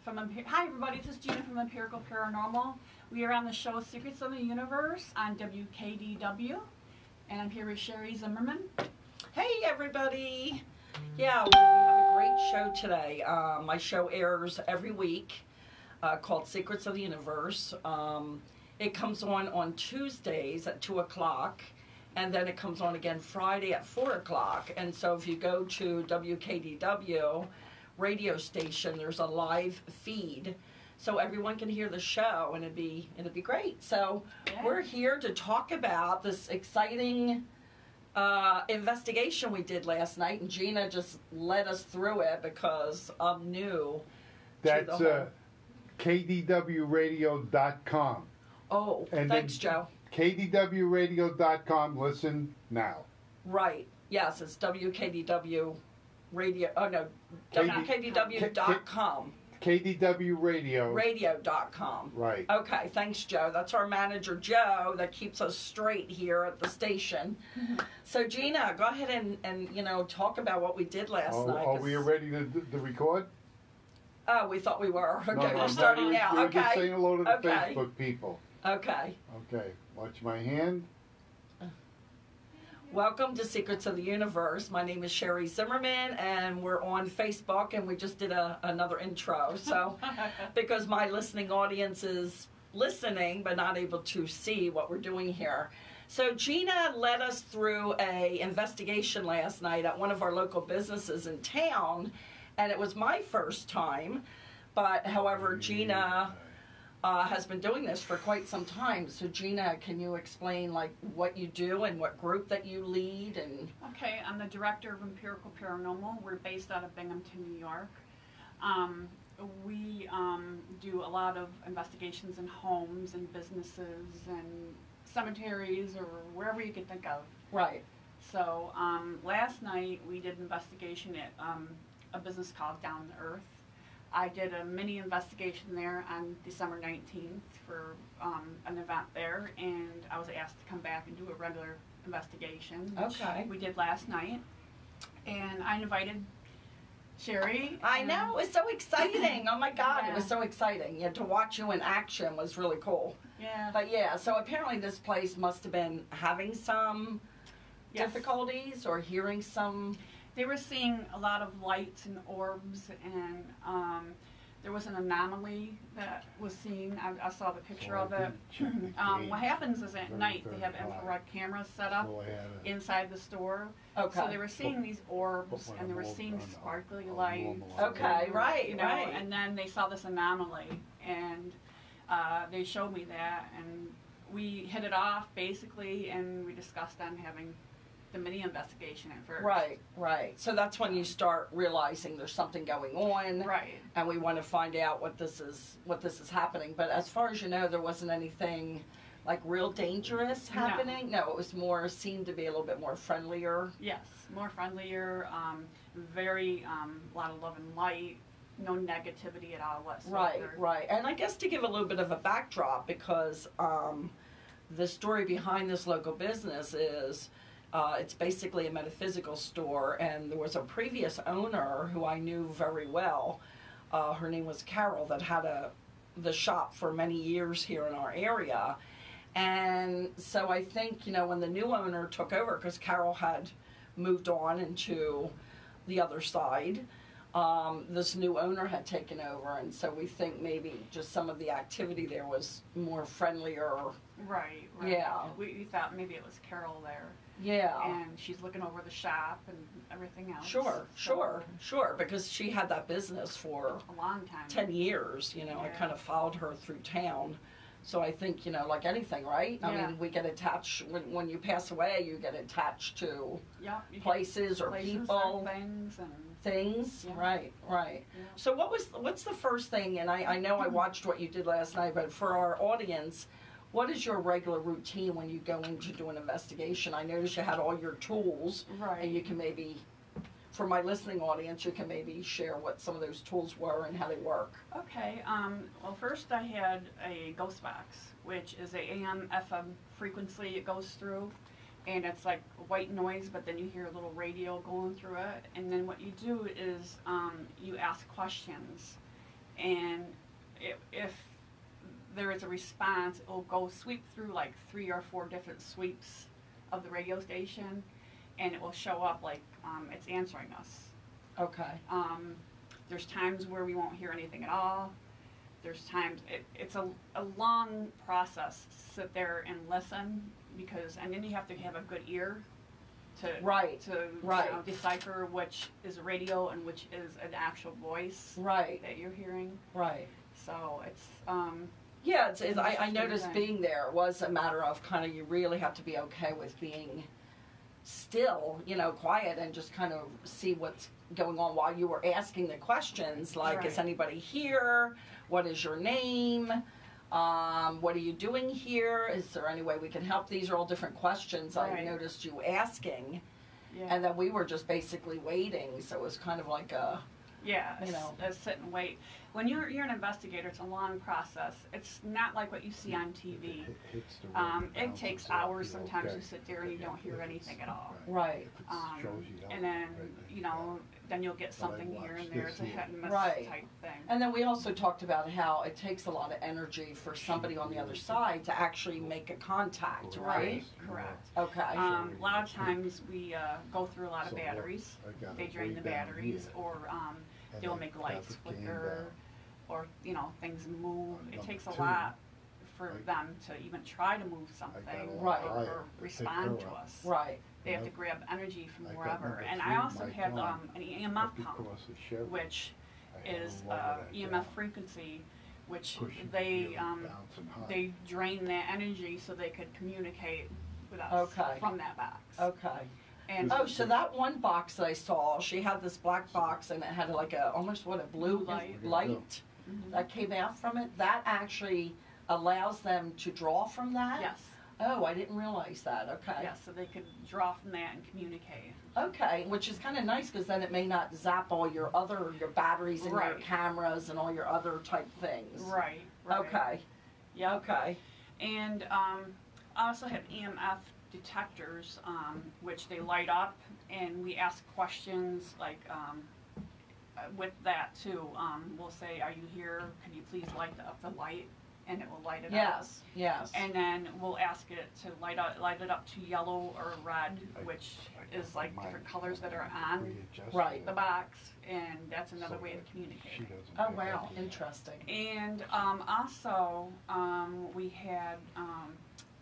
Hi everybody, this is Gina from Empirical Paranormal. We are on the show Secrets of the Universe on WKDW, and I'm here with Sherry Zimmerman. Hey everybody! Yeah, we have a great show today. My show airs every week, called Secrets of the Universe. It comes on Tuesdays at 2 o'clock, and then it comes on again Friday at 4 o'clock. And so if you go to WKDW radio station, there's a live feed, so everyone can hear the show, and it'd be great. So we're here to talk about this exciting investigation we did last night, and Gina just led us through it because I'm new. That's KDWradio.com. Oh, and thanks, Joe. KDWradio.com. Listen now. Right. Yes, it's WKDW Radio. Oh no, WKDW.com. KDW Radio. Radio.com. Right. Okay, thanks, Joe. That's our manager, Joe, that keeps us straight here at the station. So, Gina, go ahead and talk about what we did last night. Are we ready to record? Oh, we thought we were. Okay, no, we're starting now. We're Okay. just saying hello to the Facebook people. Okay. Okay. Watch my hand. Welcome to Secrets of the Universe. My name is Sherry Zimmerman, and we're on Facebook, and we just did another intro. So, because my listening audience is listening but not able to see what we're doing here. So Gina led us through a investigation last night at one of our local businesses in town, and it was my first time. But however, Gina has been doing this for quite some time. So Gina, can you explain like what you do and what group that you lead? And okay, I'm the director of Empirical Paranormal. We're based out of Binghamton, New York. We do a lot of investigations in homes and businesses and cemeteries or wherever you can think of. Right. So last night we did an investigation at a business called Down to Earth. I did a mini investigation there on December 19th for an event there, and I was asked to come back and do a regular investigation, which we did last night. And I invited Sherry. I know, it was so exciting. Oh my God, It was so exciting. Yeah, to watch you in action was really cool. Yeah. But yeah, so apparently this place must have been having some difficulties or hearing some. They were seeing a lot of lights and orbs, and there was an anomaly that was seen. I saw the picture of it. What happens is at night they have infrared cameras set up inside the store. Okay. So they were seeing these orbs, and they were seeing sparkly lights. Okay, right, right. And then they saw this anomaly, and they showed me that, and we hit it off basically, and we discussed on having the mini investigation at first. Right, right. So that's when you start realizing there's something going on. Right. And we want to find out what this is happening. But as far as you know, there wasn't anything like real dangerous happening. No, it was more, seemed to be a little bit more friendlier. Yes, more friendlier, very a lot of love and light, no negativity at all whatsoever. Right, right. And I guess to give a little bit of a backdrop, because the story behind this local business is it's basically a metaphysical store, and there was a previous owner who I knew very well. Her name was Carol, that had the shop for many years here in our area. And so I think, when the new owner took over, because Carol had moved on into the other side, this new owner had taken over, and so we think maybe just some of the activity there was more friendlier. Right, right. Yeah. We thought maybe it was Carol there. Yeah. And she's looking over the shop and everything else. Sure, sure, because she had that business for a long time. 10 years, I kind of followed her through town. So I think, like anything, right? I mean, we get attached, when you pass away, you get attached to places or people. Or things. And things, right. Yeah. So what's the first thing, and I know I watched what you did last night, but for our audience, what is your regular routine when you go in to do an investigation? I noticed you had all your tools, right. And you can maybe, for my listening audience, you can maybe share what some of those tools were and how they work. Okay, well first I had a ghost box, which is a AM, FM frequency it goes through, and it's like white noise, but then you hear a little radio going through it, and then what you do is you ask questions, and if there is a response, it will go sweep through like 3 or 4 different sweeps of the radio station, and it will show up like it's answering us. Okay. There's times where we won't hear anything at all. There's times it's a long process to sit there and listen, and then you have to have a good ear to You know, decipher which is radio and which is an actual voice that you're hearing. Right. So it's yeah, I noticed being there was a matter of kind of, you really have to be okay with being still, you know, quiet, and just kind of see what's going on while you were asking the questions, like, is anybody here? What is your name? What are you doing here? Is there any way we can help? These are all different questions I noticed you asking. Yeah. And then we were just basically waiting, so it was kind of like a... Yeah, a sit and wait. When you're an investigator, it's a long process. It's not like what you see on TV. It takes hours sometimes to sit there and you don't hear anything at all. Right. And then, you know, then you'll get something here and there. It's a hit and miss type thing. And then we also talked about how it takes a lot of energy for somebody on the other side to actually make a contact, right? Correct. Okay. A lot of times we go through a lot of batteries. They drain the batteries, or they'll make lights flicker, or, you know, things move. It takes a lot for them to even try to move something or respond to us. Right. They have to grab energy from wherever. And I also have an EMF pump, which is EMF frequency, which they drain that energy so they could communicate with us from that box. Okay. And so that one box that I saw, she had this black box, and it had like almost a blue light that came out from it. That actually allows them to draw from that? Yes. Oh, I didn't realize that. Okay. Yes, so they could draw from that and communicate. Okay, which is kind of nice, because then it may not zap all your batteries and your cameras and all your other type things. Right. Okay. Yeah. Okay. And I also have EMF detectors, which they light up, and we ask questions like with that too. We'll say, "Are you here? Could you please light up the light?" And it will light it up. Yes. And then we'll ask it to light it up to yellow or red, which is like different colors that are on the box, and that's another way of communicating. Oh wow, interesting. And also we had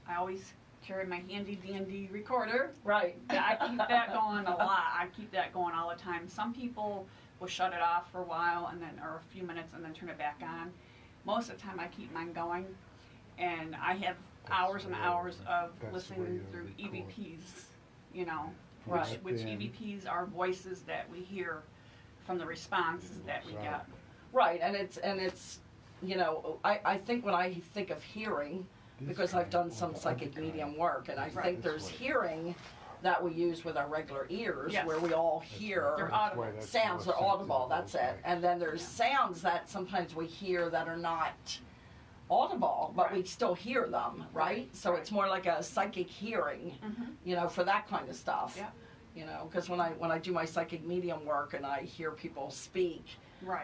I always carry my handy dandy recorder. Right. I keep that going a lot. I keep that going all the time. Some people will shut it off for a while or a few minutes and then turn it back on. Most of the time I keep mine going, and I have hours and hours of listening through EVPs, you know, which EVPs are voices that we hear from the responses that we get. Right, and it's you know, I think when I think of hearing, because I've done some psychic medium work, and I think there's hearing that we use with our regular ears, where we all hear sounds are audible, that's it. And then there's sounds that sometimes we hear that are not audible, but we still hear them, right? So it's more like a psychic hearing, you know, for that kind of stuff. Yeah. You know, because when I do my psychic medium work and I hear people speak,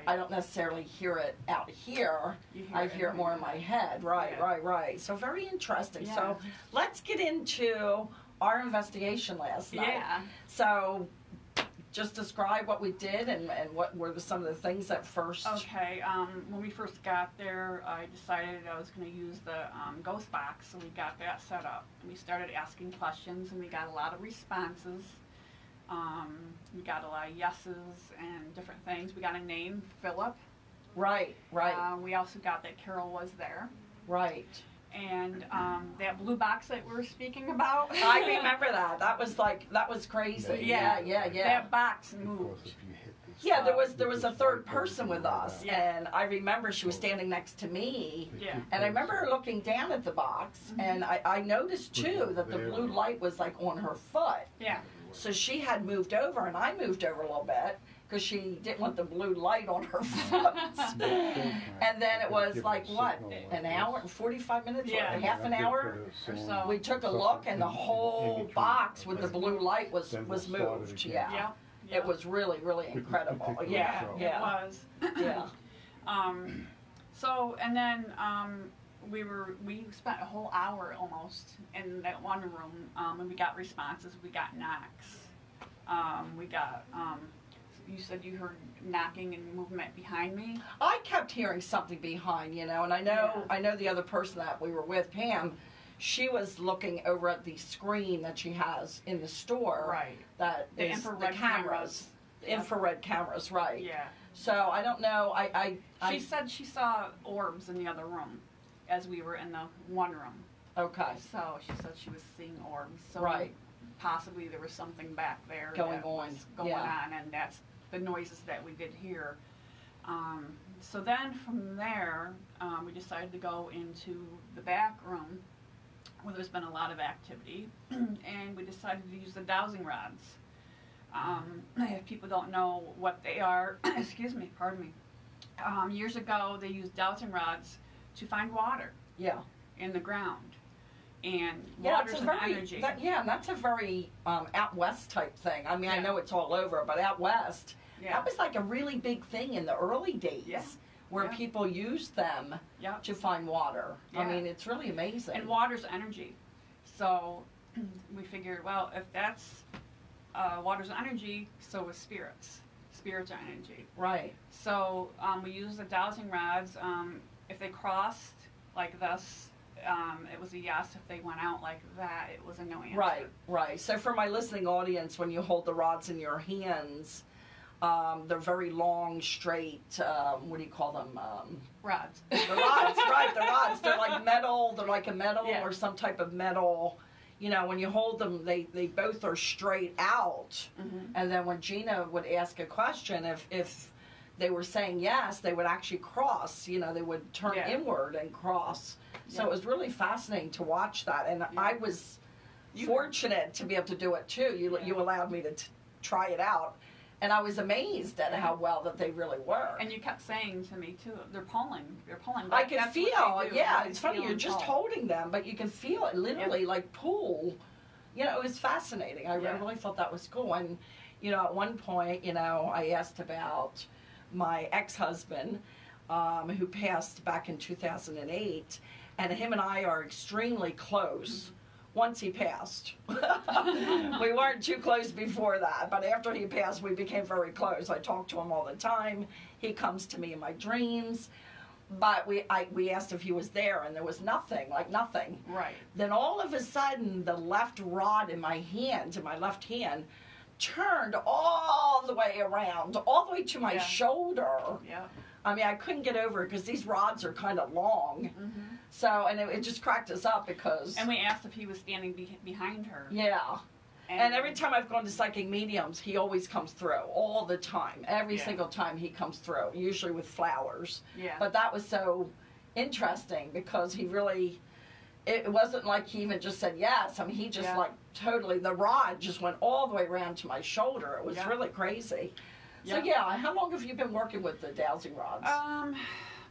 I don't necessarily hear it out here. I hear it more in my head. Right. So very interesting. So let's get into our investigation last night. Yeah. So just describe what we did and what were some of the things that first... Okay, when we first got there, I decided I was going to use the ghost box, so we got that set up. And we started asking questions, and we got a lot of responses. We got a lot of yeses and different things. We got a name, Philip. Right. We also got that Carol was there. Right. And that blue box that we were speaking about. I remember that. That was crazy. Yeah. That box moved. Yeah, there was a third person with us, and I remember she was standing next to me, and I remember her looking down at the box, and I noticed too that the blue light was like on her foot. Yeah. So she had moved over, and I moved over a little bit, because she didn't want the blue light on her foot. And then it was like, what, an hour and 45 minutes, or half an hour? Or so. We took a look, and the whole box with the blue light was moved. Yeah. It was really, really incredible. Yeah. It was. Yeah. So, and then we spent a whole hour almost in that one room, and we got responses. We got knocks. We got, you said you heard knocking and movement behind me. I kept hearing something behind, and I know the other person that we were with, Pam, she was looking over at the screen that she has in the store. Right. That The is infrared the cameras. Yep. Infrared cameras, right. Yeah. So I don't know, She said she saw orbs in the other room as we were in the one room. Okay. So she said she was seeing orbs. So Right. possibly there was something back there Going that on. was going on, and that's the noises that we did hear. So then from there, we decided to go into the back room where there's been a lot of activity, and we decided to use the dowsing rods. If people don't know what they are, excuse me, pardon me. Years ago, they used dowsing rods to find water Yeah. in the ground, and Yeah, water's an energy. And that's a very out west type thing. I mean, I Yeah. know it's all over, but out west, Yeah. that was like a really big thing in the early days. Yeah. Where Yeah. people used them Yep. to find water. I Yeah. mean, it's really amazing. And water's energy. So we figured, well, if that's water's energy, so is spirits. Spirits are energy. Right. So we used the dowsing rods. If they crossed like this, it was a yes. If they went out like that, it was a no answer. Right, right. So for my listening audience, when you hold the rods in your hands, they're very long, straight, what do you call them? Rods. The rods, right, the rods. They're like metal, they're like a metal Yeah. or some type of metal. When you hold them, they both are straight out. Mhm. And then when Gina would ask a question, if they were saying yes, they would actually cross, they would turn Yeah. inward and cross. So Yeah. it was really fascinating to watch that. And I was fortunate to be able to do it too. You allowed me to try it out. And I was amazed at how well that they really work. And you kept saying to me too, they're pulling. I could That's feel, what they do. yeah, They it's funny, feel you're and just pull. holding them, but you can feel it literally like pull. It was fascinating. I Yeah. really thought that was cool. And, at one point, I asked about my ex-husband, who passed back in 2008, and him and I are extremely close. Once he passed. We weren't too close before that, but after he passed, we became very close. I talk to him all the time. He comes to me in my dreams. But we asked if he was there, and there was nothing, like nothing. Right. Then all of a sudden, the left rod in my left hand, turned all the way around, all the way to my shoulder. Yeah. I mean, I couldn't get over it because these rods are kind of long. Mm-hmm. So, and it just cracked us up because... And we asked if he was standing behind her. Yeah. And every time I've gone to psychic mediums, he always comes through, all the time. Every single time he comes through, usually with flowers. Yeah. But that was so interesting because he really... It wasn't like he even just said yes. I mean, he just totally... The rod just went all the way around to my shoulder. It was really crazy. So how long have you been working with the dowsing rods?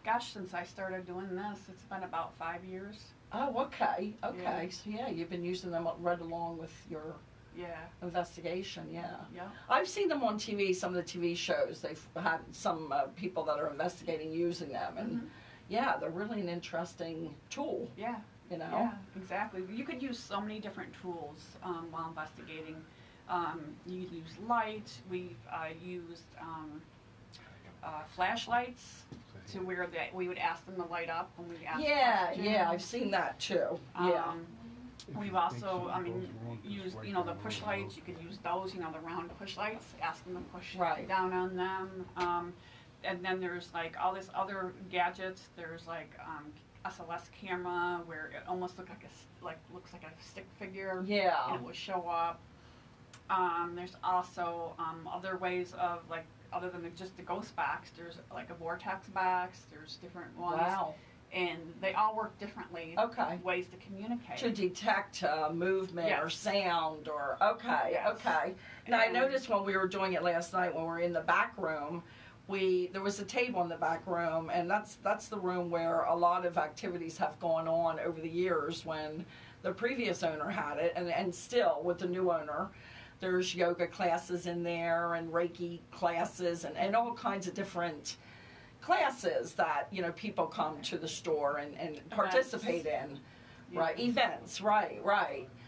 Gosh, since I started doing this, it's been about 5 years. Oh, okay. Yeah. So you've been using them right along with your investigation. Yeah. I've seen them on TV, some of the TV shows. They've had some people that are investigating using them, and they're really an interesting tool. Yeah. Yeah, exactly. You could use so many different tools while investigating. You could use light. We've used flashlights to where we would ask them to light up when we asked questions. Yeah, I've seen that too. We've also, used, the push lights. You could use those, the round push lights, ask them to push down on them. And then there's like all this other gadgets. There's like SLS camera where it almost looks like a stick figure. Yeah. And it will show up. There's also other ways of other than just the ghost box. There's like a vortex box. There's different ones. Wow. And they all work differently. Okay. Ways to communicate. To detect movement or sound or okay. Now I noticed when we were doing it last night when we were in the back room, there was a table in the back room, and that's the room where a lot of activities have gone on over the years when the previous owner had it, and still with the new owner. There's yoga classes in there and Reiki classes and all kinds of different classes that, you know, people come to the store and participate in. Yeah. Right, events, right.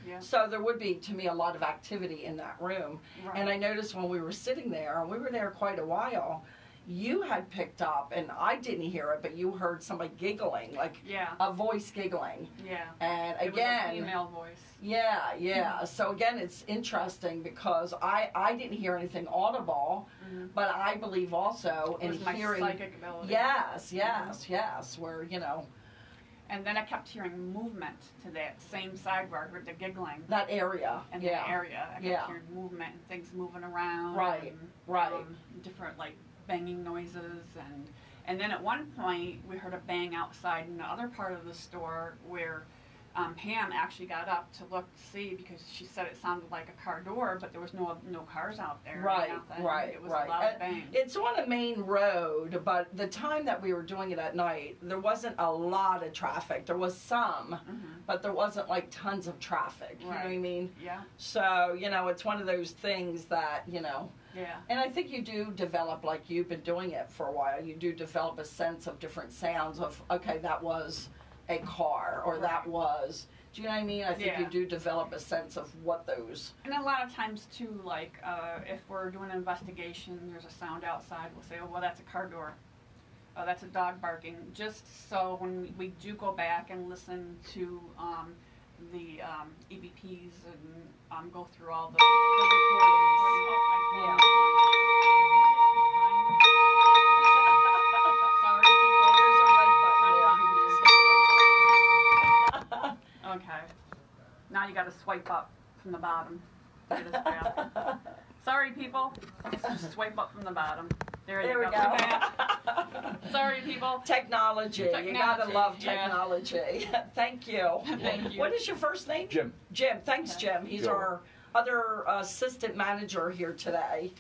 Yeah. So there would be, to me, a lot of activity in that room. Right. And I noticed when we were sitting there, and we were there quite a while, you had picked up, and I didn't hear it, but you heard somebody giggling, like Yeah. a voice giggling. Yeah. And It again, was a female voice. yeah. So again, it's interesting because I didn't hear anything audible, but I believe also in It was my hearing. psychic ability. Yes, where, you know. And then I kept hearing movement to that same sidewalk with the giggling. That area, In yeah. that area. I kept hearing movement and things moving around. Right, and, right. Different, like, banging noises. And then at one point, we heard a bang outside in the other part of the store where Pam actually got up to look to see because she said it sounded like a car door, but there was no cars out there. Right. It was a loud bang. It's on a main road, but the time that we were doing it at night, there wasn't a lot of traffic. There was some, but there wasn't like tons of traffic. You know what I mean? Yeah. So, you know, it's one of those things that, you know. Yeah. And I think you do develop, like you've been doing it for a while, you do develop a sense of different sounds of, okay, that was a car, or that was, do you know what I mean? I think you do develop a sense of what those. And a lot of times too, like if we're doing an investigation, there's a sound outside, we'll say, oh, well, that's a car door. Oh, that's a dog barking. Just so when we do go back and listen to the EVPs and go through all the recordings. Oh, my phone. Okay. Now you got to swipe up from the bottom. Get us back. Sorry, people. Just swipe up from the bottom. There you go. Sorry, people. Technology. You gotta love technology. Thank you. Thank you. What is your first name? Jim. Jim. Thanks, Jim. He's our other assistant manager here today.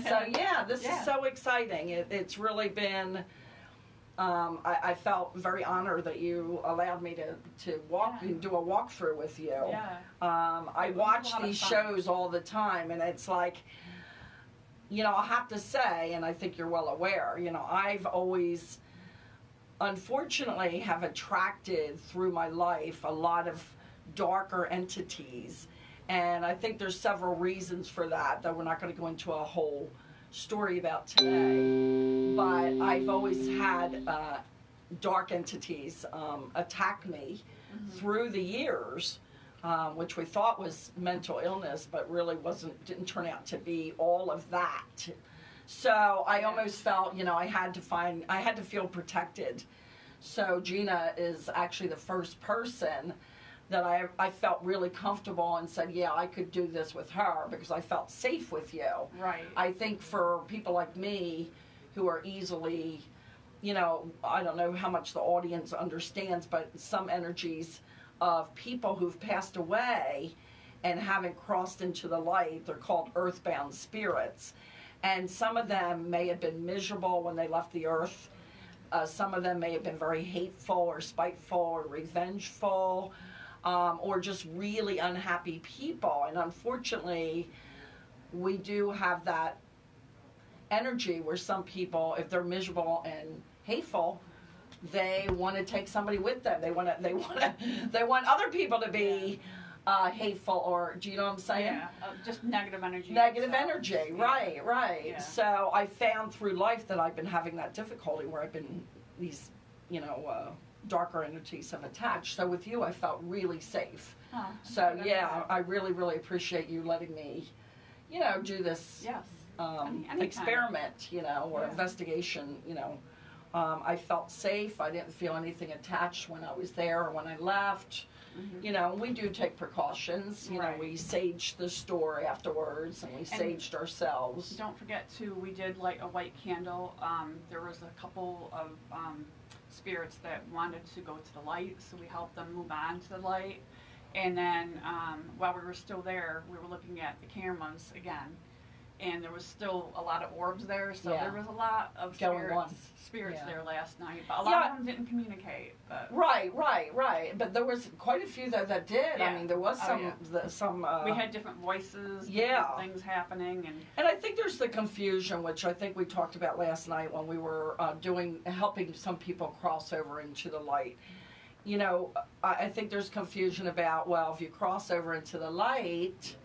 So yeah, this is so exciting. It's really been. I felt very honored that you allowed me to walk and do a walkthrough with you. Yeah. I watch these shows all the time, and it's like, you know, I have to say, and I think you're well aware, you know, I've always, unfortunately, have attracted through my life a lot of darker entities, and I think there's several reasons for that we're not going to go into a whole story about today, but I've always had dark entities attack me through the years, which we thought was mental illness, but really didn't turn out to be all of that. So I almost felt, you know, I had to feel protected. So Gina is actually the first person that I felt really comfortable and said, yeah, I could do this with her because I felt safe with you. Right. I think for people like me who are easily, you know, I don't know how much the audience understands, but some energies of people who've passed away and haven't crossed into the light, they're called Earthbound Spirits. And some of them may have been miserable when they left the earth. Some of them may have been very hateful or spiteful or revengeful. Or just really unhappy people. And unfortunately, we do have that energy where some people, if they're miserable and hateful, they want to take somebody with them. They want other people to be hateful, or do you know what I'm saying? Yeah, just negative energy. Negative energy, right. Yeah. So I found through life that I've been having that difficulty where I've been these, you know, darker entities have attached. So with you, I felt really safe. Oh, so yeah, I really, really appreciate you letting me, you know, do this experiment, you know, or investigation, you know. I felt safe. I didn't feel anything attached when I was there or when I left. You know, we do take precautions. You know, we saged the store afterwards, and we saged ourselves. Don't forget, too, we did light a white candle. There was a couple of spirits that wanted to go to the light, so we helped them move on to the light. And then while we were still there, we were looking at the cameras again. and there was still a lot of orbs there, so Yeah. there was a lot of Going on. spirits Yeah. there last night. But a lot of them didn't communicate. But Right. But there was quite a few that did. Yeah. I mean, there was Oh, some. Some. we had different voices, Yeah. different things happening, And I think there's the confusion, which I think we talked about last night when we were helping some people cross over into the light. You know, I think there's confusion about, well, if you cross over into the light,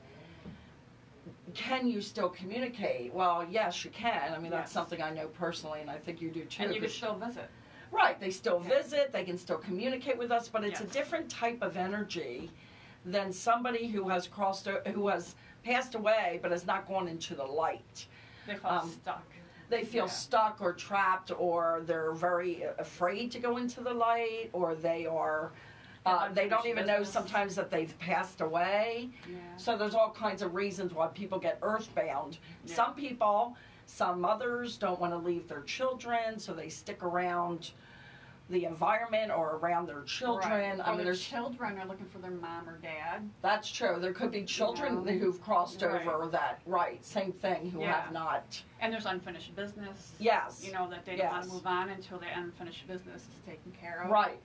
can you still communicate? Well, yes, you can. I mean, that's Yes. something I know personally, and I think you do too. and you can still visit. Right, they still visit, they can still communicate with us, but it's a Yes. different type of energy than somebody who has passed away but has not gone into the light. They felt stuck. They feel stuck or trapped, or they're very afraid to go into the light, or they are they don't even know sometimes that they've passed away. Yeah. So there's all kinds of reasons why people get earthbound. Yeah. Some mothers don't want to leave their children, so they stick around the environment or around their children. Right. I mean, their there's children are looking for their mom or dad. that's true. There could be children You know? who've crossed Right. over that, same thing, who Yeah. have not. And there's unfinished business. Yes. You know, that they don't want to Yes. move on until the unfinished business is taken care of. Right.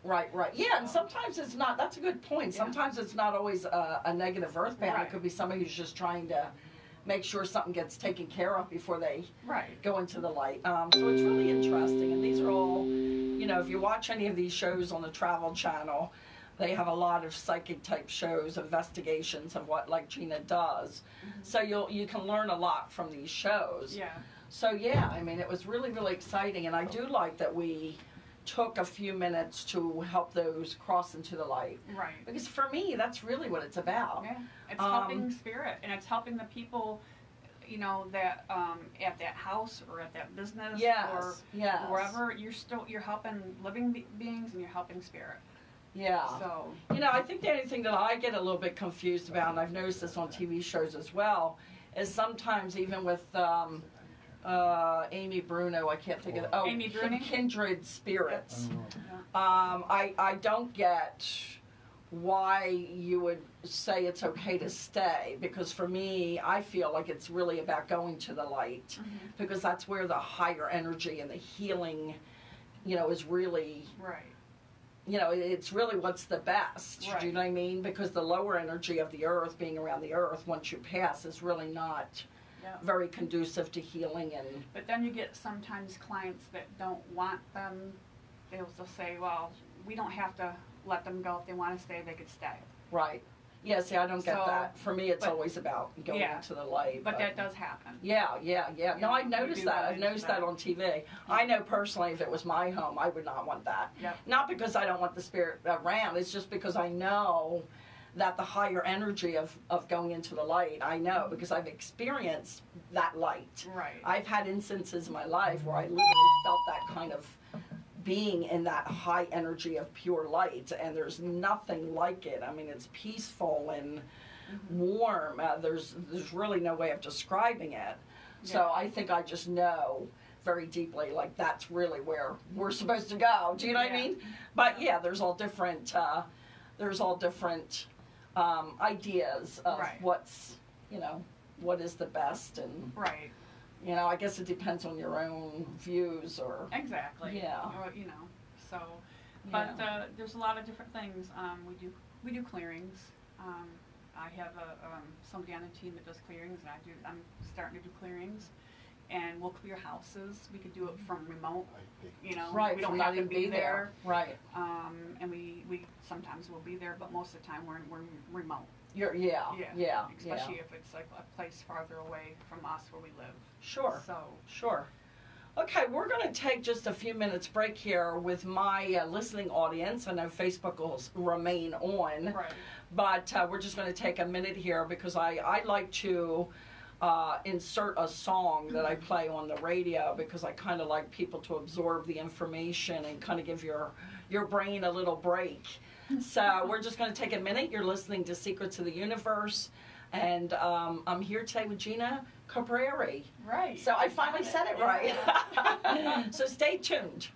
Yeah, and So- sometimes it's not, that's a good point. Yeah. Sometimes it's not always a negative earthbound. Right. It could be somebody who's just trying to make sure something gets taken care of before they Right. go into the light. So it's really interesting, and these are all, you know, if you watch any of these shows on the Travel Channel, they have a lot of psychic type shows, investigations of what, like Gina does. Mm-hmm. So you can learn a lot from these shows. Yeah. So yeah, I mean, it was really, really exciting, and I do like that we took a few minutes to help those cross into the light. Right. Because for me, that's really what it's about. Yeah. It's helping spirit, and it's helping the people, you know, that at that house or at that business or Yes. wherever. You're helping living beings, and you're helping spirit. Yeah. So You know, I think the only thing that I get a little bit confused about, and I've noticed this on TV shows as well, is sometimes even with Amy Bruno, I can't think of Amy Bruno? Kindred Spirits. Oh. I don't get why you would say it's okay to stay, because for me, I feel like it's really about going to the light, because that's where the higher energy and the healing, you know, is really, right. you know, it's really what's the best. Right. Do you know what I mean? Because the lower energy of the earth, being around the earth, once you pass, is really not Yeah. very conducive to healing. And But then you get sometimes clients that don't want them. They'll say, well, we don't have to let them go. If they want to stay, they could stay. right. Yeah, see, I don't get So, that. For me, it's but- always about going Yeah. into the light. But that does happen. Yeah. No, I've Yeah, we noticed do that. run I've into noticed that that. on TV. I know personally, if it was my home, I would not want that. Yep. Not because I don't want the spirit around. It's just because I know that the higher energy of going into the light, I know, because I've experienced that light. Right. I've had instances in my life where I literally felt that kind of being in that high energy of pure light, and there's nothing like it. I mean, it's peaceful and warm. There's really no way of describing it. So Yeah. I think I just know very deeply, like, that's really where we're supposed to go. Do you know what I Yeah. mean? But yeah, there's all different ideas of Right. what's, you know, what is the best, and Right. you know, I guess it depends on your own views or. Exactly. Yeah. Or, you know. So, but there's a lot of different things. We do clearings. I have somebody on the team that does clearings, and I'm starting to do clearings, and we'll clear houses. We could do it from remote. You know, Right, we don't from have not to even be there. Right. And we sometimes will be there, but most of the time we're remote. Yeah. Especially if it's like a place farther away from us where we live. Sure. So Sure. Okay, we're going to take just a few minutes break here with my listening audience. I know Facebook will remain on, right. but we're just going to take a minute here because I like to insert a song that I play on the radio, because I kind of like people to absorb the information and kind of give your brain a little break. So we're just going to take a minute. You're listening to Secrets of the Universe, and I'm here today with Gina Cabreri. Right. So I finally said it right. Yeah. So stay tuned.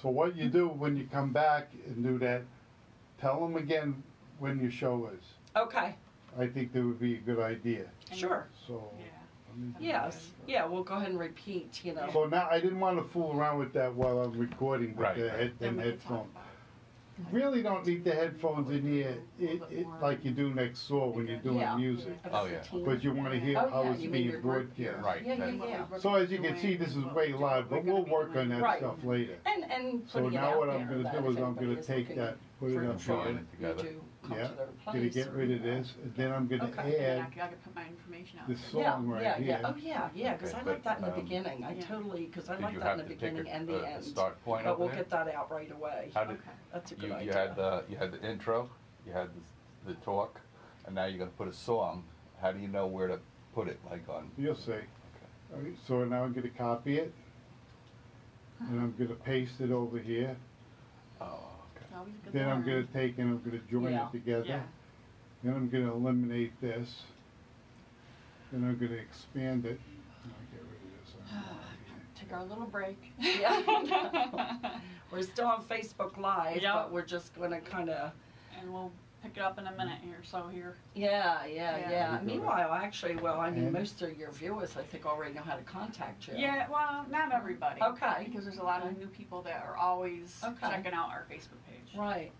So what you do when you come back and do that, tell them again when your show is. Okay. I think that would be a good idea. Sure. So. Yeah. Yes. Yeah, we'll go ahead and repeat, you know. So now, I didn't want to fool around with that while I'm recording with Right, the right. Then we can talk headphones. about Really don't need the headphones in here, like you do next door when you're doing Yeah. music. Oh, yeah. Because you want to hear Oh, how yeah, it's you mean being your group, broadcast. Right. Yeah, yeah, that- yeah. So as you can see, this is way loud, but we'll work on that Right. stuff later. And So putting it now out what there I'm gonna that do if is I'm anybody gonna is take looking that, put it for up Control here. it you together. do come Yeah, to their gonna place. get or- rid of this, and then I'm gonna Okay. And then add I could put my information out. this there. song Yeah, right yeah, here. yeah. Oh, yeah, yeah, because Okay, I like but, that in the um, beginning. I yeah. totally, because I Did like you that in have the to pick beginning and the a end. start point But over we'll there? get that out right away. How did, Okay. That's a good you idea. had the intro, you had the talk, and now you're gonna put a song. How do you know where to put it, like on? You'll see. Alright, so now I'm gonna copy it, and I'm gonna paste it over here. Oh, okay. Always good Then to I'm gonna learn. take and I'm gonna join Yeah. it together. Yeah. Then I'm gonna eliminate this. Then I'm gonna expand it. I'll get rid of this. I don't want it. Take our little break. Yeah. We're still on Facebook Live, Yep. but we're just going to kind of, And we'll pick it up in a minute here. So here. yeah. Yeah. Meanwhile, actually, well, I mean, And- most of your viewers, I think, already know how to contact you. Yeah. Well, not everybody. Okay. Because there's a lot of new people that are always Okay. checking out our Facebook page. Right.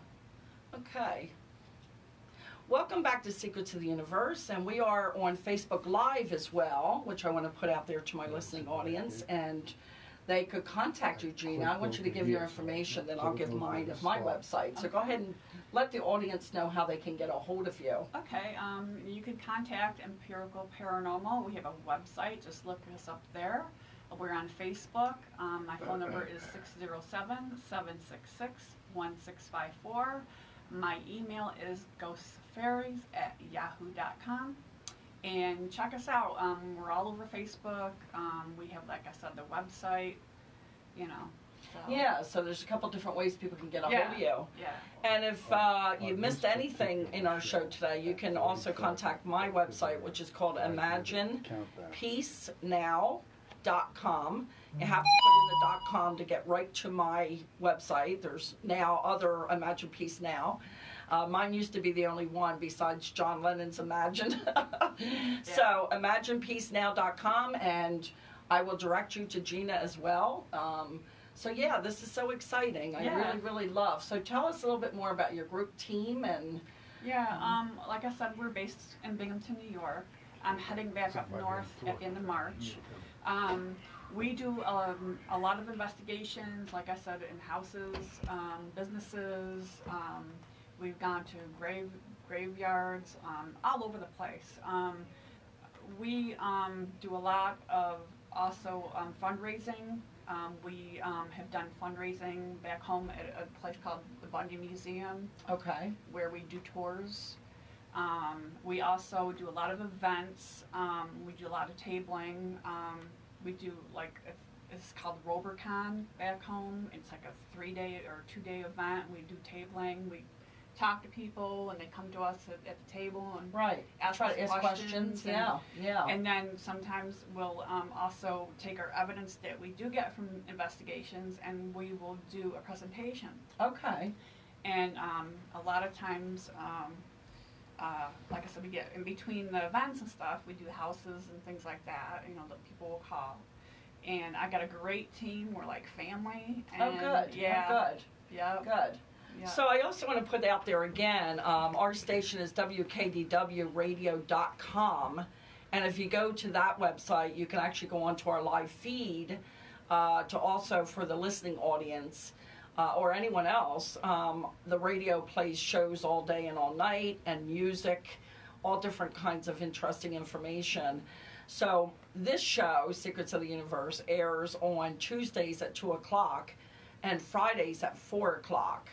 Okay. Welcome back to Secrets of the Universe, and we are on Facebook Live as well, which I want to put out there to my listening audience, and they could contact you, Gina. I want you to give your information, then I'll give mine of my website. So go ahead and let the audience know how they can get a hold of you. Okay, you can contact Empirical Paranormal. We have a website. Just look us up there. We're on Facebook. My phone number is 607-766-1654. My email is ghostfairies@yahoo.com. And check us out. We're all over Facebook. We have, like I said, the website, you know. So. Yeah, so there's a couple different ways people can get a Yeah. hold of you. Yeah. And if you missed anything in our show today, you can also contact my website, which is called ImaginePeaceNow.com. You have to put in the .com to get right to my website. There's now other Imagine Peace Now. Mine used to be the only one besides John Lennon's Imagine. So ImaginePeaceNow.com, and I will direct you to Gina as well. So yeah, this is so exciting. I Yeah. really love. So tell us a little bit more about your group team and. Yeah, like I said, we're based in Binghamton, New York. I'm heading back up north at the end of March. We do a lot of investigations, like I said, in houses, businesses. We've gone to graveyards, all over the place. We do a lot of also fundraising. We have done fundraising back home at a place called the Bundy Museum, Okay. where we do tours. We also do a lot of events. We do a lot of tabling. We do it's called RoberCon back home. It's like a 3-day or 2-day event. We do tabling. We talk to people, and they come to us at the table and Right. ask Try us to ask questions. and- Yeah. And then sometimes we'll also take our evidence that we do get from investigations, and we will do a presentation. Okay. And a lot of times, like I said, we get in between the events and stuff, we do houses and things like that, you know, that people will call. And I got a great team. We're like family. And Oh, good. Yeah. Oh, good. Yeah. Good. Yeah. So I also want to put out there again, our station is WKDWradio.com, and if you go to that website, you can actually go onto our live feed to also, for the listening audience or anyone else, the radio plays shows all day and all night, and music, all different kinds of interesting information. So this show, Secrets of the Universe, airs on Tuesdays at 2 o'clock and Fridays at 4 o'clock.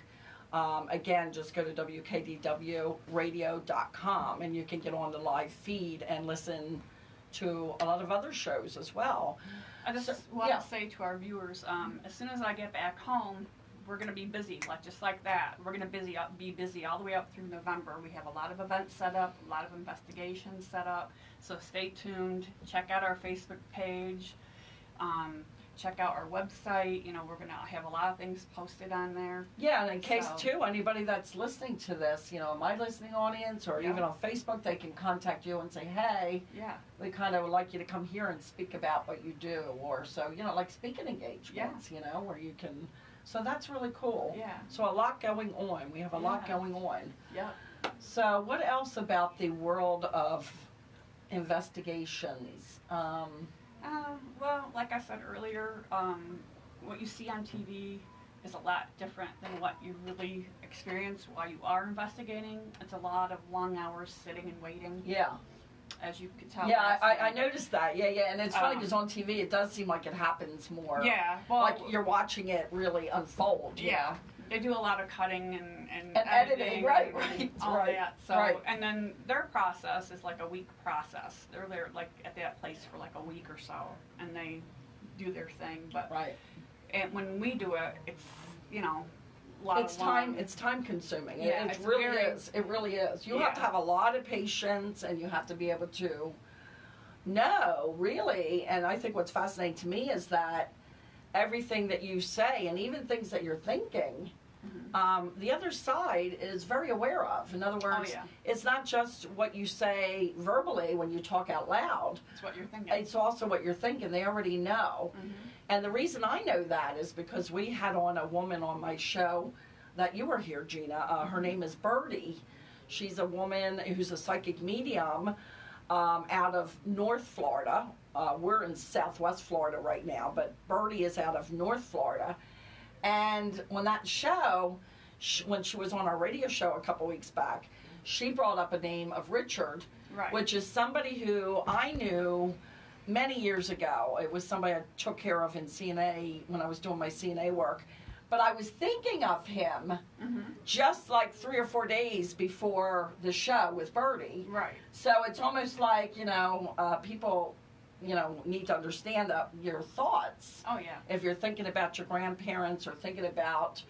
Again, just go to WKDWradio.com, and you can get on the live feed and listen to a lot of other shows as well. I just So, want yeah. to say to our viewers, as soon as I get back home, we're going to be busy, just like that. We're going to be busy all the way up through November. We have a lot of events set up, a lot of investigations set up. So stay tuned. Check out our Facebook page. check out our website. You know, we're going to have a lot of things posted on there. Yeah, and in case, So- too, anybody that's listening to this, you know, my listening audience or Yeah. even on Facebook, they can contact you and say, hey, Yeah. we kind of would like you to come here and speak about what you do. Or so, you know, like speaking engagements, you know, where you can, so that's really cool. Yeah. So a lot going on. We have a lot Yeah. going on. Yeah. So what else about the world of investigations? Well, like I said earlier, what you see on TV is a lot different than what you really experience while you are investigating. It's a lot of long hours sitting and waiting, Yeah. as you could tell. Yeah, last I night. noticed that. Yeah, yeah. And it's funny Um, because on TV it does seem like it happens more. Yeah, well, Like you're watching it really unfold. you yeah, know? they do a lot of cutting and editing, right, and right, all right, that. So, right. and then their process is like a week process. They're there like at that place for like a week or so, and they do their thing. But Right. and when we do it, it's, you know, a lot It's of long, time consuming. Yeah, It it's really very- is. It really is. You have to Yeah. have a lot of patience and you have to be able to know, really. And I think what's fascinating to me is that everything that you say and even things that you're thinking, the other side is very aware of. In other words, yeah. it's not just what you say verbally when you talk out loud. It's what you're thinking. It's also what you're thinking. They already know. And the reason I know that is because we had on a woman on my show that you were here, Gina. Her name is Birdie. She's a woman who's a psychic medium out of North Florida. We're in Southwest Florida right now, but Birdie is out of North Florida. And on that show, when she was on our radio show a couple weeks back, she brought up a name of Richard, Right. which is somebody who I knew many years ago. It was somebody I took care of in CNA when I was doing my CNA work. But I was thinking of him just like 3 or 4 days before the show with Birdie. Right. So it's almost like, you know, people, you know, need to understand your thoughts. Oh yeah. If you're thinking about your grandparents or thinking about,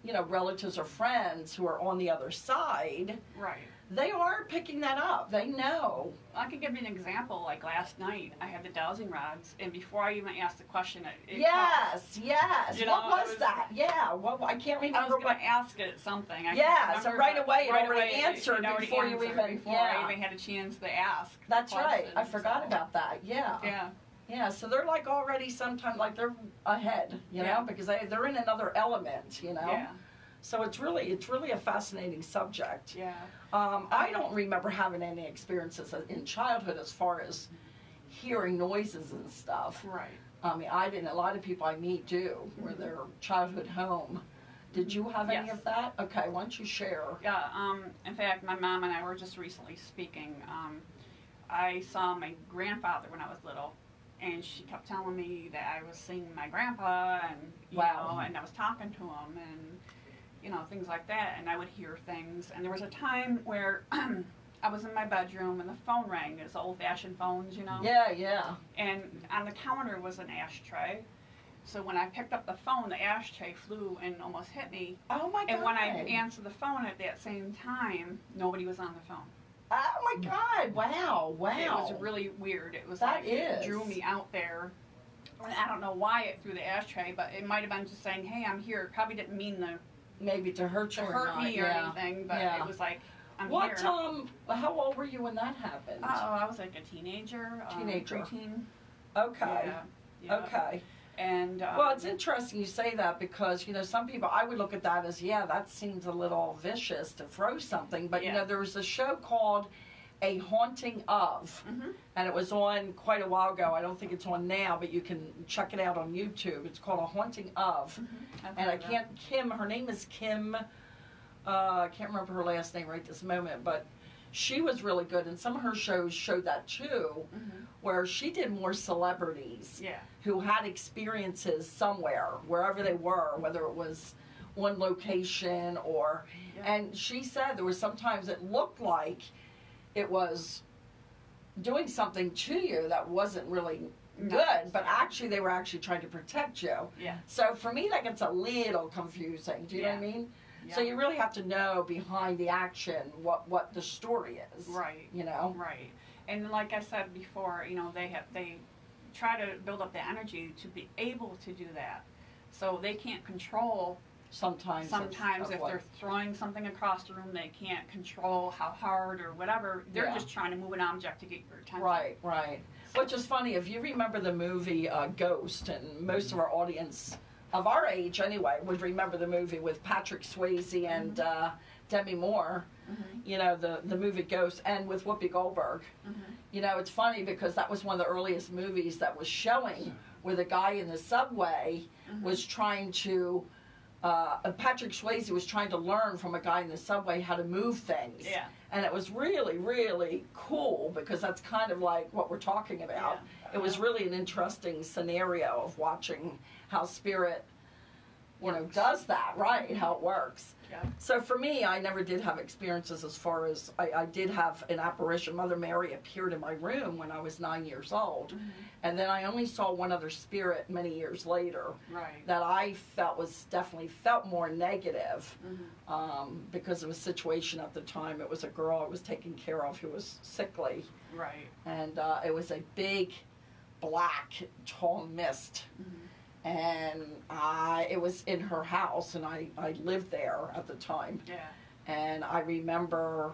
you know, relatives or friends who are on the other side, Right. they are picking that up. They know. I could give you an example. Like last night, I had the dowsing rods, and before I even asked the question, it Yes, yes. You know, What it was was- that? Yeah. What? I can't I was remember going what. to ask it something. I Yeah, can't so remember, right but away it right already away answered it already before you answered even- before yeah. I even had a chance to ask. the That's right. I question, forgot so- about that. Yeah. Yeah. Yeah. So they're like already sometimes like they're ahead, you Yeah. know, because they're in another element, you know. Yeah. So it's really a fascinating subject. Yeah. I don't remember having any experiences in childhood as far as hearing noises and stuff. Right. I mean, I didn't. A lot of people I meet do, where their childhood home. Did you have any Yes. of that? Okay, why don't you share? Yeah. In fact, my mom and I were just recently speaking. I saw my grandfather when I was little, and she kept telling me that I was seeing my grandpa, and you Wow. know, and I was talking to him, and you know, things like that, and I would hear things. And there was a time where I was in my bedroom and the phone rang. It's old-fashioned phones, you know. Yeah, yeah. And on the counter was an ashtray. So when I picked up the phone, the ashtray flew and almost hit me. Oh my God. And when I answered the phone at that same time, nobody was on the phone. Oh my God! Wow, wow. It was really weird. It was That like it is. drew me out there. And I don't know why it threw the ashtray, but it might have been just saying, "Hey, I'm here." It probably didn't mean Maybe to hurt to you or hurt not. me or yeah. anything, but Yeah. it was like, "I'm What? here." How old were you when that happened? I was like a teenager. Teenager. Preteen. Okay. Yeah. Yeah. Okay. And Well, it's interesting you say that because, you know, some people, I would look at that as, yeah, that seems a little vicious to throw something. But, you Yeah. know, there was a show called A Haunting Of, Mhm. and it was on quite a while ago. I don't think it's on now, but you can check it out on YouTube. It's called A Haunting Of. I've And heard of that. her name is Kim, I can't remember her last name right this moment, but she was really good. And some of her shows showed that too, Mhm. where she did more celebrities Yeah. who had experiences somewhere, wherever they were, whether it was on location or, Yeah. and she said there was sometimes it looked like it was doing something to you that wasn't really No. good, but actually they were actually trying to protect you. Yeah. So for me that gets a little confusing, do you know what I Yeah. mean? Yeah. So you really have to know behind the action what the story is. Right. You know? Right. And like I said before, you know, they try to build up the energy to be able to do that. So they can't control. Sometimes If what- they're throwing something across the room, they can't control how hard or whatever. They're Yeah. just trying to move an object to get your attention. Right, right. Which is funny, if you remember the movie Ghost, and most of our audience of our age anyway would remember the movie with Patrick Swayze and Demi Moore, you know, the movie Ghost, and with Whoopi Goldberg. You know, it's funny because that was one of the earliest movies that was showing where the guy in the subway was trying to, Patrick Swayze was trying to learn from a guy in the subway how to move things. Yeah. And it was really, really cool because that's kind of like what we're talking about. Yeah. It was really an interesting scenario of watching how spirit, you know, does that, right, how it works. Yeah. So for me, I never did have experiences as far as, I did have an apparition. Mother Mary appeared in my room when I was 9 years old. And then I only saw one other spirit many years later Right. that I felt was definitely felt more negative because of a situation at the time. It was a girl I was taking care of who was sickly. Right. And it was a big, black, tall mist. And it was in her house, and I lived there at the time. Yeah. And I remember,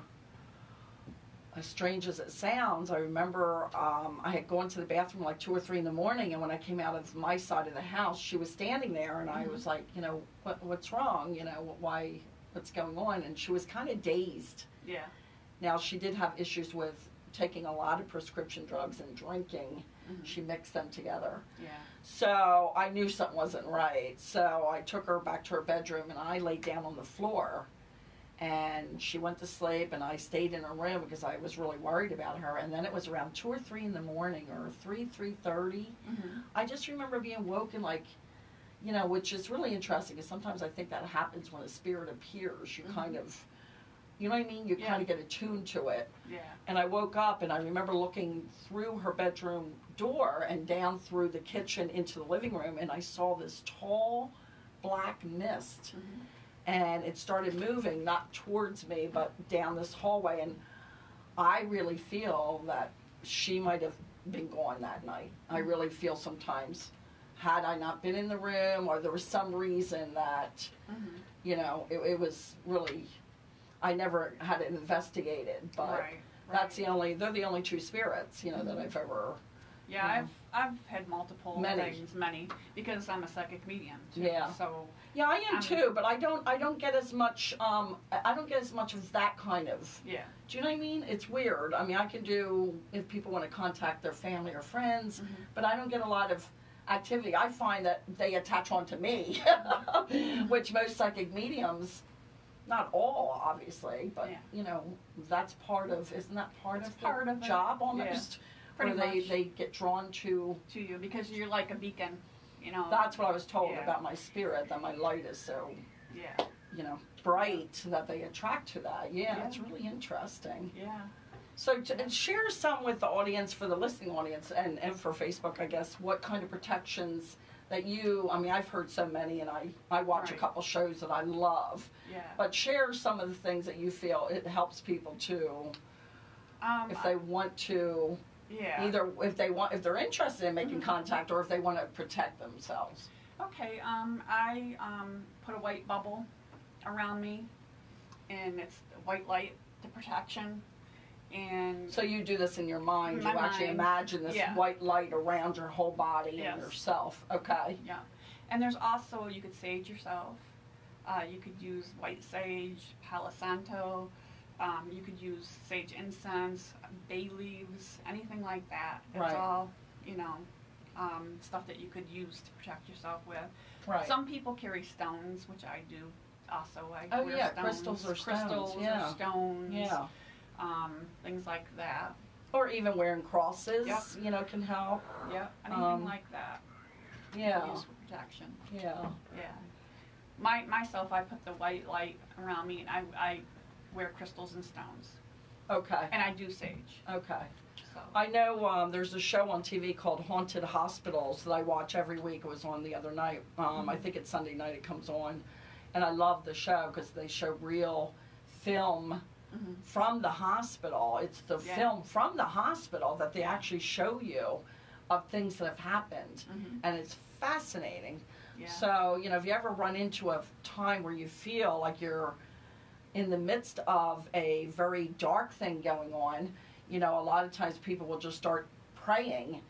as strange as it sounds, I remember I had gone to the bathroom like 2 or 3 in the morning, and when I came out of my side of the house, she was standing there, and I was like, you know, what's wrong? You know, what's going on? And she was kind of dazed. Yeah. Now, she did have issues with taking a lot of prescription drugs and drinking. She mixed them together. Yeah. So I knew something wasn't right. So I took her back to her bedroom, and I laid down on the floor. And she went to sleep, and I stayed in her room because I was really worried about her. And then it was around 2 or 3 in the morning, or 3:30. I just remember being woken, like, you know, which is really interesting because sometimes I think that happens when a spirit appears. You kind of, you know what I mean? You kind of get attuned to it. Yeah. And I woke up, and I remember looking through her bedroom door and down through the kitchen into the living room, and I saw this tall black mist. And it started moving, not towards me, but down this hallway. And I really feel that she might have been gone that night. I really feel sometimes, had I not been in the room, or there was some reason that, you know, it was really, I never had it investigated, but that's they're the only 2 spirits, you know, that I've ever. Yeah, I've had multiple Many. things, because I'm a psychic medium too. Yeah. So Yeah, I am too, but I don't get as much, I don't get as much of that kind of. yeah. Do you know what I mean? It's weird. I mean, I can do, if people want to contact their family or friends, but I don't get a lot of activity. I find that they attach onto me, which most psychic mediums, not all obviously, but you know, that's part of, isn't that part of the job almost? Pretty where much. they get drawn to You because you're like a beacon, you know. That's what I was told about my spirit, that my light is so, you know, bright that they attract to that. Yeah, it's really interesting. Yeah. So and share some with the audience, for the listening audience, and for Facebook, I guess, what kind of protections that you, I mean, I've heard so many, and I watch a couple shows that I love. Yeah. But share some of the things that you feel it helps people to, if they want to. Yeah. Either if they're interested in making contact, or if they want to protect themselves. Okay. I put a white bubble around me, and it's white light to protection. And So you do this in your mind. My You actually mind. imagine this white light around your whole body Yes. and yourself. Okay. Yeah. And there's also, you could sage yourself. You could use white sage, Palo Santo. You could use sage incense, bay leaves, anything like that. It's all, you know, stuff that you could use to protect yourself with. Right. Some people carry stones, which I do also. I Oh, wear yeah, stones. crystals or stones, Crystals yeah. or stones. Yeah. Things like that. Or even wearing crosses, Yep. you know, can help. Yeah, anything like that. Yeah. Use for protection. Yeah. Yeah. Myself, I put the white light around me, and I wear crystals and stones. Okay. And I do sage. Okay. So. I know there's a show on TV called Haunted Hospitals that I watch every week. It was on the other night. I think it's Sunday night it comes on. And I love the show because they show real film from the hospital. It's the film from the hospital that they actually show you of things that have happened, and it's fascinating. Yeah. So, you know, if you ever run into a time where you feel like you're in the midst of a very dark thing going on, you know, a lot of times people will just start praying.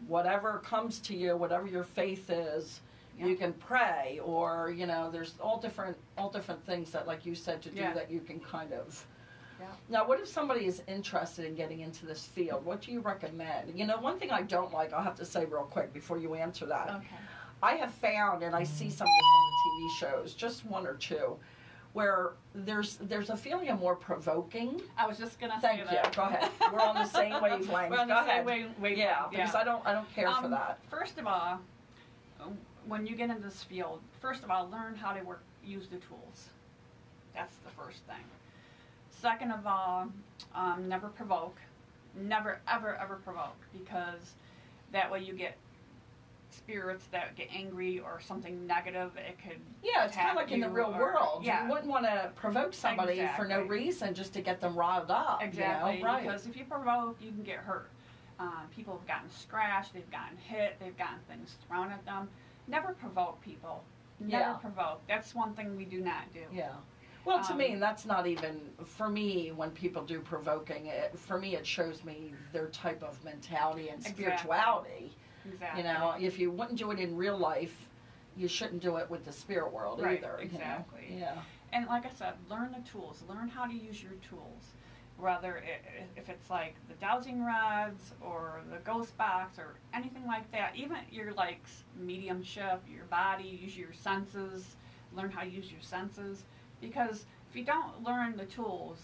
Whatever comes to you, whatever your faith is, you can pray, or, you know, there's all different things that, like you said, to do that you can kind of. Now, what if somebody is interested in getting into this field? What do you recommend? You know, one thing I don't like, I'll have to say real quick before you answer that. Okay. I have found, and I see some of this on the TV shows, just one or two, where there's a feeling of more provoking. I was just gonna say Thank that. you. Go ahead. We're on the same wavelength. We're on the same wavelength. Yeah, because I don't care for that. First of all, when you get into this field, first of all, learn how to use the tools. That's the first thing. Second of all, never provoke. Never, ever, ever provoke, because that way you get spirits that get angry or something negative. It could it's kind of like in the real world. Yeah. You wouldn't want to provoke somebody for no reason, just to get them riled up. Exactly. You know? Right. Because if you provoke, you can get hurt. People have gotten scratched, they've gotten hit, they've gotten things thrown at them. Never provoke people. Never provoke. That's one thing we do not do. Yeah. Well, to me, that's not even, for me, when people do provoking, for me it shows me their type of mentality and spirituality. Exactly. You know, if you wouldn't do it in real life, you shouldn't do it with the spirit world either. Exactly. You know? Yeah. And like I said, learn the tools. Learn how to use your tools. Whether if it's like the dowsing rods or the ghost box or anything like that, even your like mediumship, your body, use your senses. Learn how to use your senses, because if you don't learn the tools,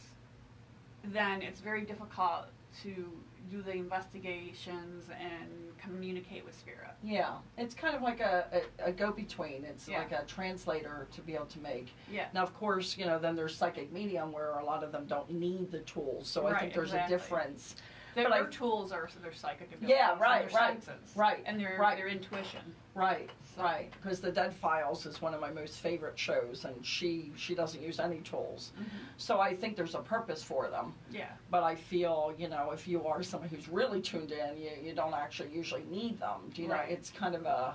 then it's very difficult to do the investigations and communicate with spirit. Yeah, it's kind of like a go-between. It's like a translator to be able to make. Yeah. Now, of course, you know, then there's psychic medium where a lot of them don't need the tools, so I think there's a difference. Their tools are their psychic abilities. Yeah, right, and their senses. Right. And their intuition. Right, right. Because The Dead Files is one of my most favorite shows, and she doesn't use any tools. So I think there's a purpose for them. Yeah. But I feel, you know, if you are someone who's really tuned in, you don't actually usually need them. You know, it's kind of a,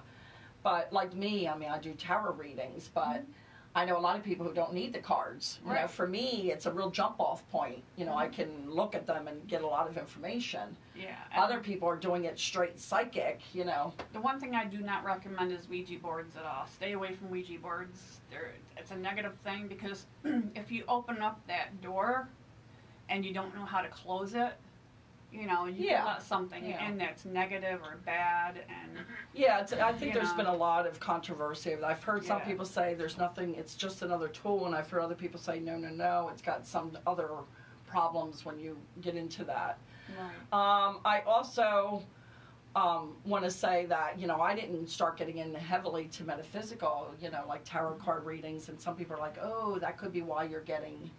but like me, I mean, I do tarot readings, but I know a lot of people who don't need the cards. You know, for me, it's a real jump-off point. You know, I can look at them and get a lot of information. Yeah. Other people are doing it straight psychic, you know. The one thing I do not recommend is Ouija boards at all. Stay away from Ouija boards. It's a negative thing, because if you open up that door and you don't know how to close it, you know, you can let something in that's negative or bad. And I think there's been a lot of controversy. I've heard some people say there's nothing, it's just another tool, and I've heard other people say no, it's got some other problems when you get into that. Right. I also want to say that, you know, I didn't start getting in heavily to metaphysical, you know, like tarot card readings, and some people are like, oh, that could be why you're getting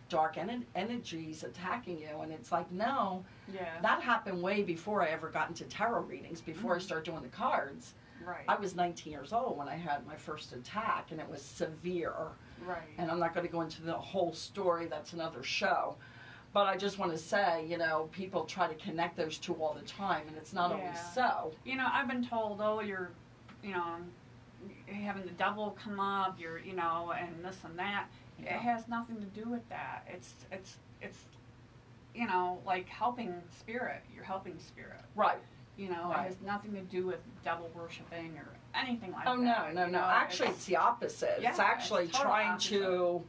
dark energies attacking you, and it's like, no, that happened way before I ever got into tarot readings, before I started doing the cards. Right. I was 19 years old when I had my first attack, and it was severe. Right. And I'm not going to go into the whole story, that's another show. But I just want to say, you know, people try to connect those two all the time, and it's not always so. You know, I've been told, oh, you're, you know, having the devil come up, you're, you know, and this and that. It has nothing to do with that. It's you know, like helping spirit. You're helping spirit. Right. You know, it has nothing to do with devil worshiping or anything like that. Oh, no. You know, actually, it's the opposite. It's actually trying to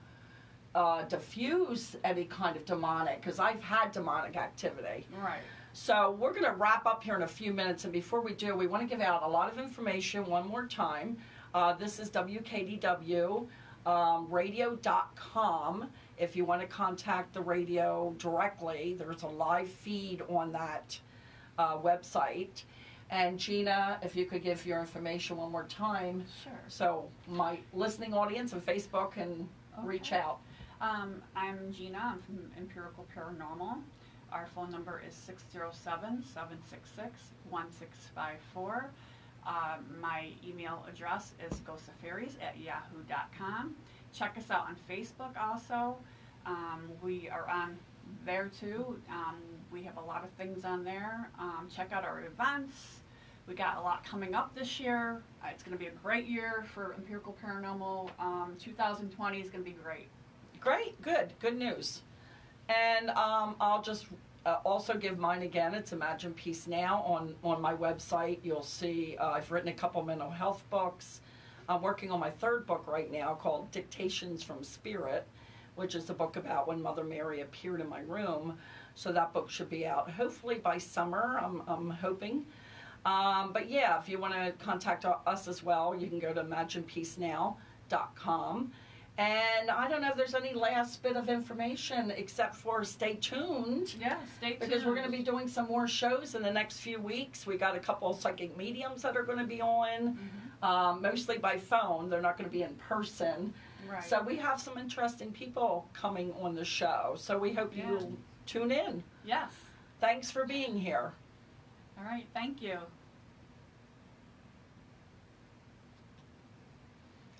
diffuse any kind of demonic, because I've had demonic activity. Right. So we're going to wrap up here in a few minutes, and before we do, we want to give out a lot of information one more time. This is WKDW. Radio.com. If you want to contact the radio directly, there's a live feed on that website. And Gina, if you could give your information one more time. Sure. So my listening audience on Facebook can reach out. I'm Gina. I'm from Empirical Paranormal. Our phone number is 607-766-1654. My email address is ghostofairies@yahoo.com. Check us out on Facebook also. We are on there too. We have a lot of things on there. Check out our events. We got a lot coming up this year. It's going to be a great year for Empirical Paranormal. 2020 is going to be great. Great, good news. And I'll just also give mine again. It's Imagine Peace Now on my website. You'll see I've written a couple mental health books. I'm working on my third book right now called Dictations from Spirit, which is a book about when Mother Mary appeared in my room. So that book should be out hopefully by summer, I'm hoping. But yeah, if you want to contact us as well, you can go to imaginepeacenow.com. And I don't know if there's any last bit of information except for stay tuned. Yeah, stay tuned. Because we're going to be doing some more shows in the next few weeks. We got a couple of psychic mediums that are going to be on, mostly by phone. They're not going to be in person. Right. So we have some interesting people coming on the show. So we hope you'll tune in. Yes. Thanks for being here. All right, thank you.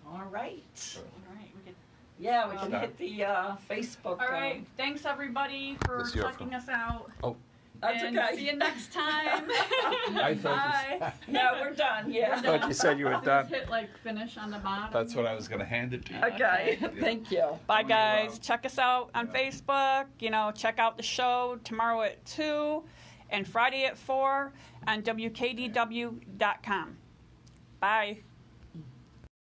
All right. All right, we could. Yeah, we can hit the Facebook. All right, thanks everybody for This year checking us out. Oh, That's and okay. See you next time. I thought you Bye. No, we're done. Yeah. I thought you said you were done. Just hit like finish on the bottom. That's what I was going to hand it to you. Okay. Thank you. Bye guys. Check us out on Facebook. You know, check out the show tomorrow at 2 and Friday at 4 on WKDW.com. Bye.